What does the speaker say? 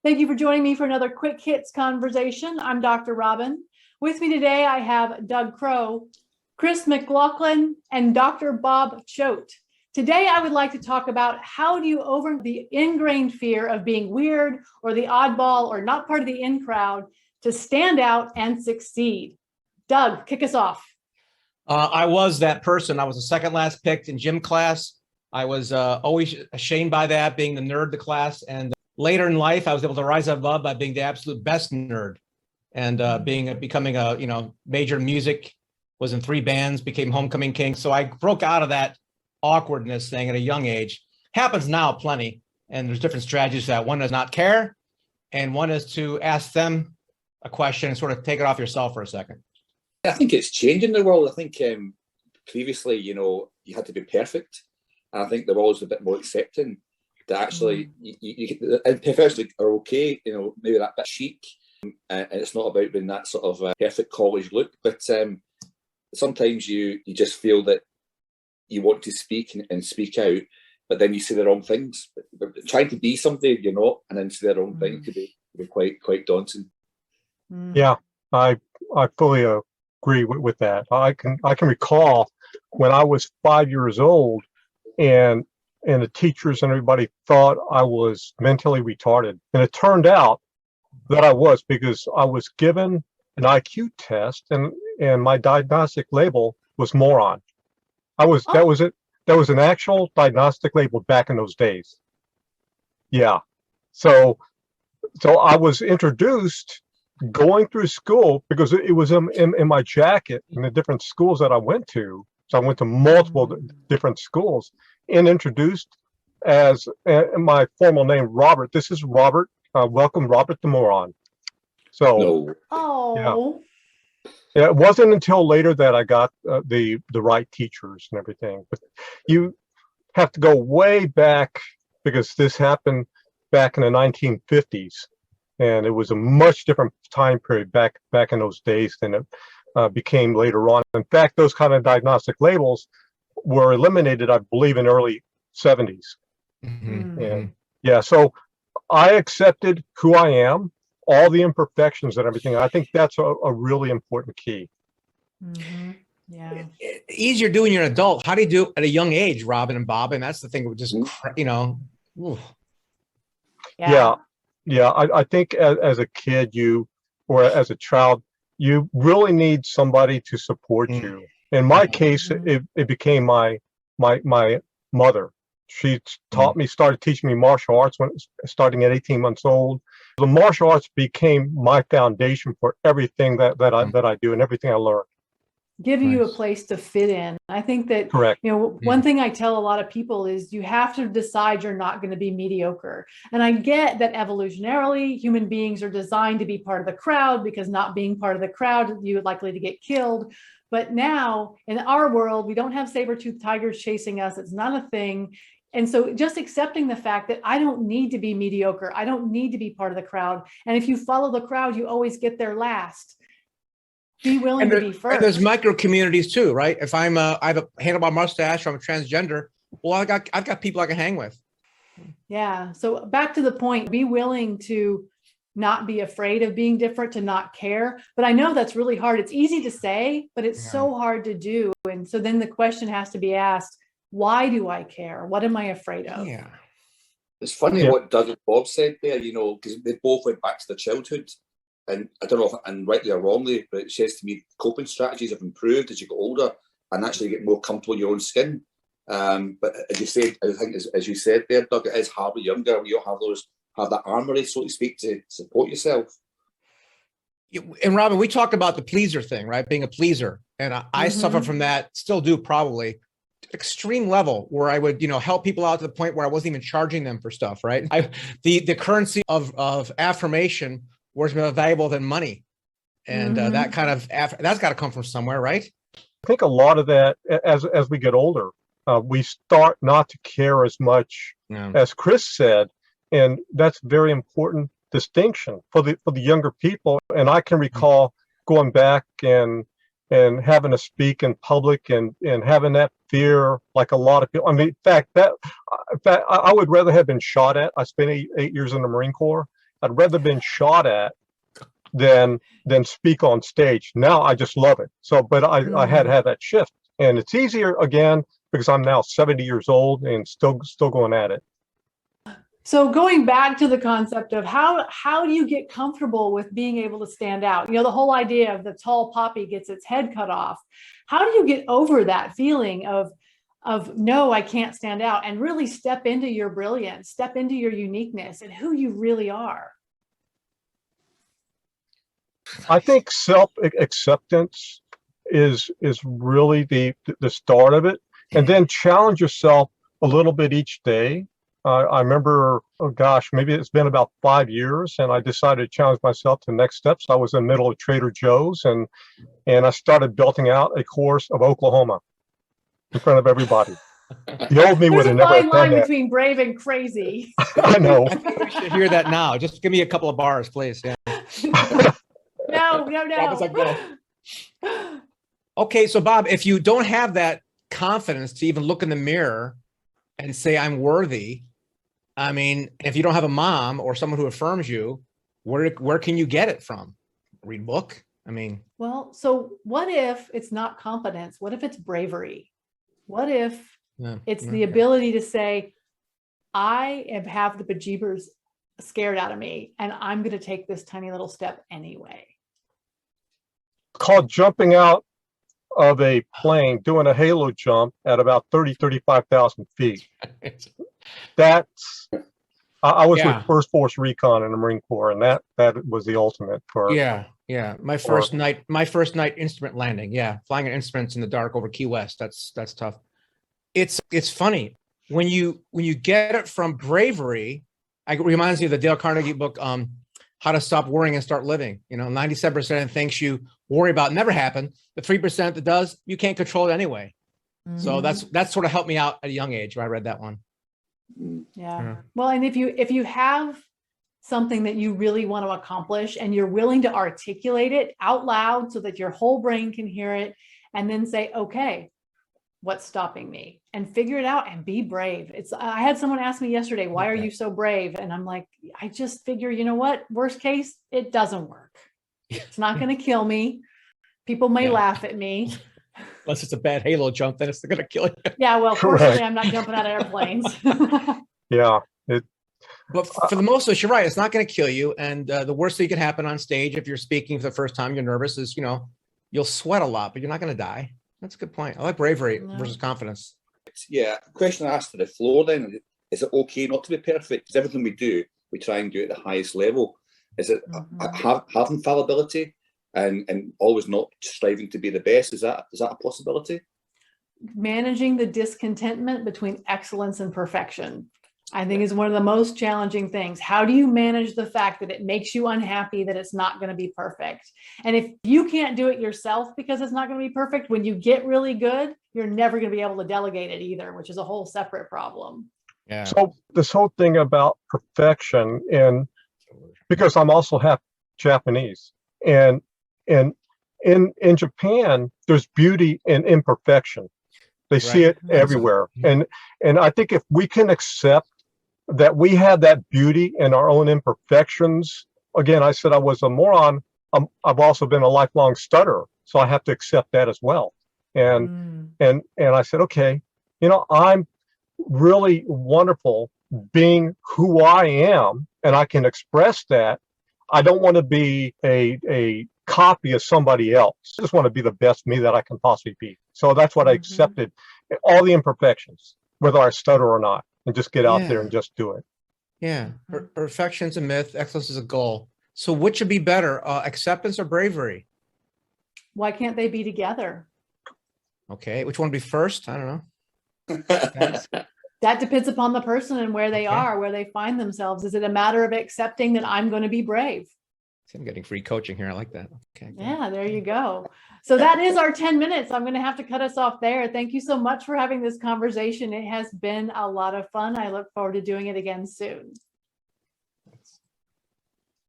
Thank you for joining me for another Quick Hits conversation. I'm Dr. Robyn. With me today, I have Doug Crowe, Chris McLaughlin, and Dr. Bob Choat. Today, I would like to talk about how do you overcome the ingrained fear of being weird or the oddball or not part of the in crowd to stand out and succeed. Doug, kick us off. I was that person. I was the second last picked in gym class. I was always ashamed by that, being the nerd of the class. And later in life, I was able to rise above by being the absolute best nerd and becoming a major in music, was in 3 bands, became homecoming king. So I broke out of that awkwardness thing at a young age. Happens now plenty. And there's different strategies for that. One is not care, and one is to ask them a question and sort of take it off yourself for a second. I think it's changing the world. I think previously, you had to be perfect. And I think the world's a bit more accepting that actually you imperfections are okay, maybe that bit chic. And it's not about being that sort of perfect college look. But sometimes you just feel that you want to speak and speak out, but then you say the wrong things. But trying to be somebody you're not and then say the wrong thing could be quite daunting. Yeah, I fully agree with that. I can recall when I was 5 years old, and the teachers and everybody thought I was mentally retarded, and it turned out that I was, because I was given an IQ test, and my diagnostic label was moron. That was it. That was an actual diagnostic label back in those days. Yeah, so I was introduced going through school, because it was in my jacket in the different schools that I went to. So I went to multiple different schools, and introduced as my formal name, Robert. This is Robert. Welcome, Robert the Moron. So, yeah, it wasn't until later that I got the right teachers and everything. But you have to go way back, because this happened back in the 1950s. And it was a much different time period back in those days than it became later on. In fact, those kind of diagnostic labels were eliminated, I believe, in early 70s. And yeah, so I accepted who I am, all the imperfections and everything. I think that's a really important key. Yeah. Easier doing you're an adult. How do you do at a young age, Robyn and Bob? And that's the thing, just, Yeah, I think as a kid, or as a child, you really need somebody to support you. In my case, it became my mother. She started teaching me martial arts starting at 18 months old. The martial arts became my foundation for everything that I do and everything I learned. Give you a place to fit in. I think that, correct. One thing I tell a lot of people is you have to decide you're not going to be mediocre. And I get that evolutionarily, human beings are designed to be part of the crowd, because not being part of the crowd, you're likely to get killed. But now in our world, we don't have saber-toothed tigers chasing us. It's not a thing. And so just accepting the fact that I don't need to be mediocre. I don't need to be part of the crowd. And if you follow the crowd, you always get there last. Be willing to be first. And there's micro communities too, right? If I have a handlebar mustache, or I'm a transgender, well, I've got people I can hang with. Yeah. So back to the point, be willing to not be afraid of being different, to not care. But I know that's really hard. It's easy to say, but it's so hard to do. And so then the question has to be asked, why do I care? What am I afraid of? Yeah. It's funny what Doug and Bob said there, because they both went back to their childhood. And I don't know if I'm rightly or wrongly, but it says to me coping strategies have improved as you get older and actually get more comfortable in your own skin. But as you said, I think as you said there, Doug, it is hard when you're younger when you don't have that armory, so to speak, to support yourself. And Robyn, we talked about the pleaser thing, right? Being a pleaser. And I suffer from that, still do probably, extreme level, where I would, help people out to the point where I wasn't even charging them for stuff, right? The currency of affirmation was more valuable than money. And that kind of, that's got to come from somewhere, right? I think a lot of that, as we get older, we start not to care as much, as Chris said, and that's very important distinction for the younger people. And I can recall going back and having to speak in public and having that fear, like a lot of people. I mean, in fact, I would rather have been shot at. I spent eight years in the Marine Corps. I'd rather been shot at than speak on stage. Now I just love it. So, but I had that shift, and it's easier again because I'm now 70 years old and still going at it. So going back to the concept of how do you get comfortable with being able to stand out? You know, the whole idea of the tall poppy gets its head cut off. How do you get over that feeling of no, I can't stand out, and really step into your brilliance, step into your uniqueness and who you really are? I think self-acceptance is really the start of it, and then challenge yourself a little bit each day. I remember, oh gosh, maybe it's been about 5 years, and I decided to challenge myself to next steps. I was in the middle of Trader Joe's, and I started belting out a course of Oklahoma in front of everybody. The old me would have never There's a fine done line that. between brave and crazy. I know. I think we should hear that now. Just give me a couple of bars, please. Yeah. No. Bob is like, no. Okay, so Bob, if you don't have that confidence to even look in the mirror and say, I'm worthy, I mean, if you don't have a mom or someone who affirms you, where can you get it from? Read a book? I mean. Well, so what if it's not confidence? What if it's bravery? What if it's the ability to say, I have the bejeebers scared out of me, and I'm going to take this tiny little step anyway? Called jumping out of a plane, doing a halo jump at about 35,000 feet. That's, I was with First Force Recon in the Marine Corps, and that was the ultimate for. Yeah. My first night instrument landing. Yeah. Flying instruments in the dark over Key West. That's tough. It's funny when you get it from bravery. It reminds me of the Dale Carnegie book, How to Stop Worrying and Start Living. You know, 97% of things you worry about never happen. The 3% that does, you can't control it anyway. Mm-hmm. So that's sort of helped me out at a young age when I read that one. Yeah. Well, and if you have something that you really want to accomplish and you're willing to articulate it out loud so that your whole brain can hear it, and then say, okay, what's stopping me, and figure it out and be brave. I had someone ask me yesterday, why are you so brave? And I'm like, I just figure, you know what? Worst case, it doesn't work. It's not going to kill me. People may laugh at me. Unless it's a bad halo jump, then it's going to kill you. Yeah, well, fortunately, I'm not jumping out of airplanes. Yeah. But for the most of it, you're right. It's not going to kill you. And the worst thing that could happen on stage, if you're speaking for the first time, you're nervous, is, you'll sweat a lot, but you're not going to die. That's a good point. I like bravery versus confidence. Yeah. Question I asked to the floor then, is it okay not to be perfect? Because everything we do, we try and do at the highest level. Is it have infallibility and always not striving to be the best? Is that a possibility? Managing the discontentment between excellence and perfection, I think, is one of the most challenging things. How do you manage the fact that it makes you unhappy that it's not going to be perfect? And if you can't do it yourself because it's not going to be perfect, when you get really good, you're never going to be able to delegate it either, which is a whole separate problem. Yeah. So this whole thing about perfection, and because I'm also half Japanese, and in Japan, there's beauty in imperfection. They see it everywhere. And I think if we can accept that we have that beauty in our own imperfections. Again, I said I was a moron. I've also been a lifelong stutterer, so I have to accept that as well. And I said, okay, I'm really wonderful being who I am, and I can express that. I don't want to be a copy of somebody else. I just want to be the best me that I can possibly be. So that's what I accepted, all the imperfections, whether I stutter or not, and just get out there and just do it. Yeah. Perfection's a myth. Excellence is a goal. So which would be better, acceptance or bravery? Why can't they be together? Okay. Which one would be first? I don't know. That depends upon the person and where they are, where they find themselves. Is it a matter of accepting that I'm going to be brave? See, I'm getting free coaching here. I like that. Okay. Yeah, there you go. So that is our 10 minutes. I'm going to have to cut us off there. Thank you so much for having this conversation. It has been a lot of fun. I look forward to doing it again soon.